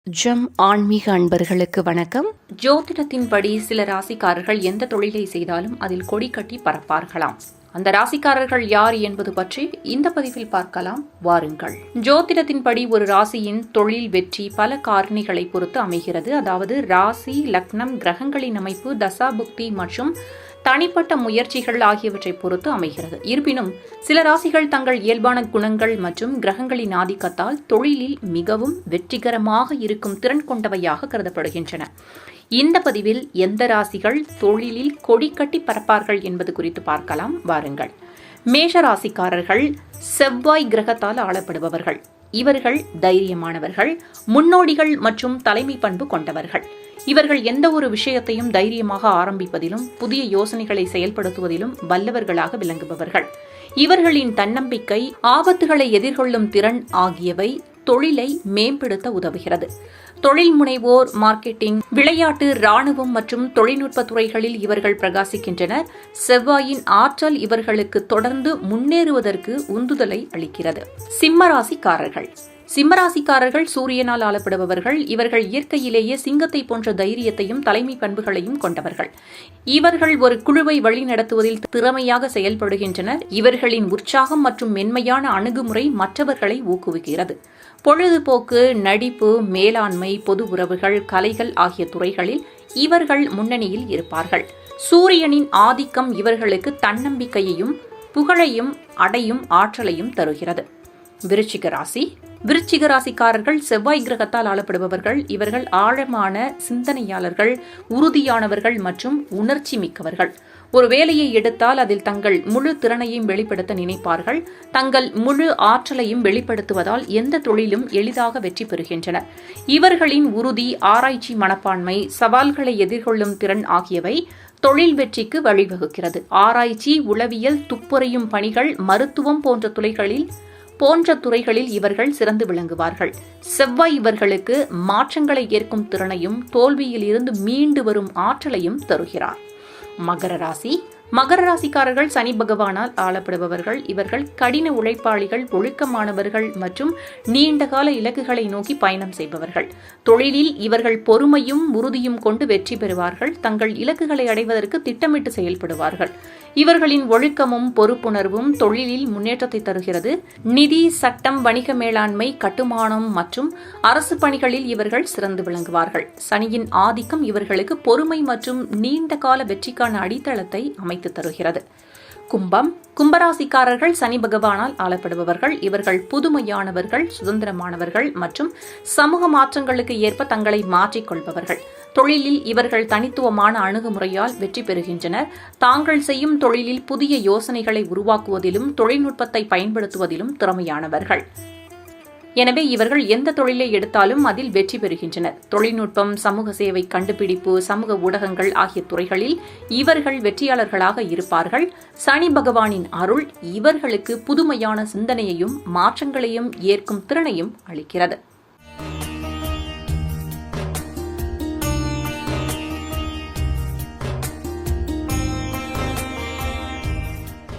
ஜம் ஆன்மீக அன்பர்களுக்கு வணக்கம். ஜோதிடத்தின்படி சில ராசிக்காரர்கள் எந்த தொழிலை செய்தாலும் அதில் கொடி கட்டி பறப்பார்களாம். அந்த ராசிக்காரர்கள் யார் என்பது பற்றி இந்த பதிவில் பார்க்கலாம், வாருங்கள். ஜோதிடத்தின்படி ஒரு ராசியின் தொழில் வெற்றி பல காரணிகளை பொறுத்து அமைகிறது. அதாவது ராசி, லக்னம், கிரகங்களின் அமைப்பு, தசாபுக்தி மற்றும் தனிப்பட்ட முயற்சிகள் ஆகியவற்றை பொறுத்து அமைகிறது. இருப்பினும் சில ராசிகள் தங்கள் இயல்பான குணங்கள் மற்றும் கிரகங்களின் ஆதிக்கத்தால் தொழிலில் மிகவும் வெற்றிகரமாக இருக்கும் திறன் கொண்டவையாக கருதப்படுகின்றன. இந்த பதிவில் எந்த ராசிகள் தொழிலில் கொடி கட்டி பறப்பார்கள் என்பது குறித்து பார்க்கலாம், வாருங்கள். மேஷ ராசிக்காரர்கள் செவ்வாய் கிரகத்தால் ஆளப்படுபவர்கள். இவர்கள் தைரியமானவர்கள், முன்னோடிகள் மற்றும் தலைமை பண்பு கொண்டவர்கள். இவர்கள் எந்த ஒரு விஷயத்தையும் தைரியமாக ஆரம்பிப்பதிலும் புதிய யோசனைகளை செயல்படுத்துவதிலும் வல்லவர்களாக விளங்குபவர்கள். இவர்களின் தன்னம்பிக்கை, ஆபத்துகளை எதிர்கொள்ளும் திறன் ஆகியவை தொழிலை மேம்படுத்த உதவுகிறது. தொழில் முனைவோர், மார்க்கெட்டிங், விளையாட்டு, இராணுவம் மற்றும் தொழில்நுட்ப துறைகளில் இவர்கள் பிரகாசிக்கின்றனர். செவ்வாயின் ஆற்றல் இவர்களுக்கு தொடர்ந்து முன்னேறுவதற்கு உந்துதலை அளிக்கிறது. சிம்மராசிக்காரர்கள் சூரியனால் ஆளப்படுபவர்கள். இவர்கள் இயற்கையிலேயே சிங்கத்தை போன்ற தைரியத்தையும் தலைமை பண்புகளையும் கொண்டவர்கள். இவர்கள் ஒரு குழுவை வழிநடத்துவதில் திறமையாக செயல்படுகின்றனர். இவர்களின் உற்சாகம் மற்றும் மென்மையான அணுகுமுறை மற்றவர்களை ஊக்குவிக்கிறது. பொழுதுபோக்கு, நடிப்பு, மேலாண்மை, பொது உறவுகள், கலைகள் ஆகிய துறைகளில் இவர்கள் முன்னணியில் இருப்பார்கள். சூரியனின் ஆதிக்கம் இவர்களுக்கு தன்னம்பிக்கையையும் புகழையும் அடையும் ஆற்றலையும் தருகிறது. விருச்சிக ராசிக்காரர்கள் செவ்வாய் கிரகத்தால் ஆளப்படுபவர்கள். இவர்கள் ஆழமான சிந்தனையாளர்கள், உறுதியானவர்கள் மற்றும் உணர்ச்சி மிக்கவர்கள். ஒரு வேலையை எடுத்தால் அதில் தங்கள் முழு திறனையும் வெளிப்படுத்த நினைப்பார்கள். தங்கள் முழு ஆற்றலையும் வெளிப்படுத்துவதால் எந்த தொழிலும் எளிதாக வெற்றி பெறுகின்றனர். இவர்களின் உறுதி, ஆராய்ச்சி மனப்பான்மை, சவால்களை எதிர்கொள்ளும் திறன் ஆகியவை தொழில் வெற்றிக்கு வழிவகுக்கிறது. ஆராய்ச்சி, உளவியல், துப்புரையும் பணிகள், மருத்துவம் போன்ற துறைகளில் இவர்கள் சிறந்து விளங்குவார்கள். செவ்வாய் இவர்களுக்கு மாற்றங்களை ஏற்கும் திறனையும் தோல்வியில் இருந்து மீண்டு வரும் ஆற்றலையும் தருகிறார். மகர ராசிக்காரர்கள் சனி பகவானால் ஆளப்படுபவர்கள். இவர்கள் கடின உழைப்பாளிகள், ஒழுக்கமானவர்கள் மற்றும் நீண்டகால இலக்குகளை நோக்கி பயணம் செய்பவர்கள். தொழிலில் இவர்கள் பொறுமையும் உறுதியும் கொண்டு வெற்றி பெறுவார்கள். தங்கள் இலக்குகளை அடைவதற்கு திட்டமிட்டு செயல்படுவார்கள். இவர்களின் ஒழுக்கமும் பொறுப்புணர்வும் தொழிலில் முன்னேற்றத்தை தருகிறது. நிதி, சட்டம், வணிக மேலாண்மை, கட்டுமானம் மற்றும் அரசு பணிகளில் இவர்கள் சிறந்து விளங்குவார்கள். சனியின் ஆதிக்கம் இவர்களுக்கு பொறுமை மற்றும் நீண்டகால வெற்றிக்கான அடித்தளத்தை அமைத்து தருகிறது. கும்பராசிக்காரர்கள் சனி பகவானால் ஆளப்படுபவர்கள். இவர்கள் புதுமையானவர்கள், சுதந்திரமானவர்கள் மற்றும் சமூக மாற்றங்களுக்கு ஏற்ப தங்களை மாற்றிக்கொள்பவர்கள். தொழிலில் இவர்கள் தனித்துவமான அணுகுமுறையால் வெற்றி பெறுகின்றனர். தாங்கள் செய்யும் தொழிலில் புதிய யோசனைகளை உருவாக்குவதிலும் தொழில்நுட்பத்தை பயன்படுத்துவதிலும் திறமையானவர்கள். எனவே இவர்கள் எந்த தொழிலை எடுத்தாலும் அதில் வெற்றி பெறுகின்றனர். தொழில்நுட்பம், சமூக சேவை, கண்டுபிடிப்பு, சமூக ஊடகங்கள் ஆகிய துறைகளில் இவர்கள் வெற்றியாளர்களாக இருப்பார்கள். சனி பகவானின் அருள் இவர்களுக்கு புதுமையான சிந்தனையையும் மாற்றங்களையும் ஏற்கும் திறனையும் அளிக்கிறது.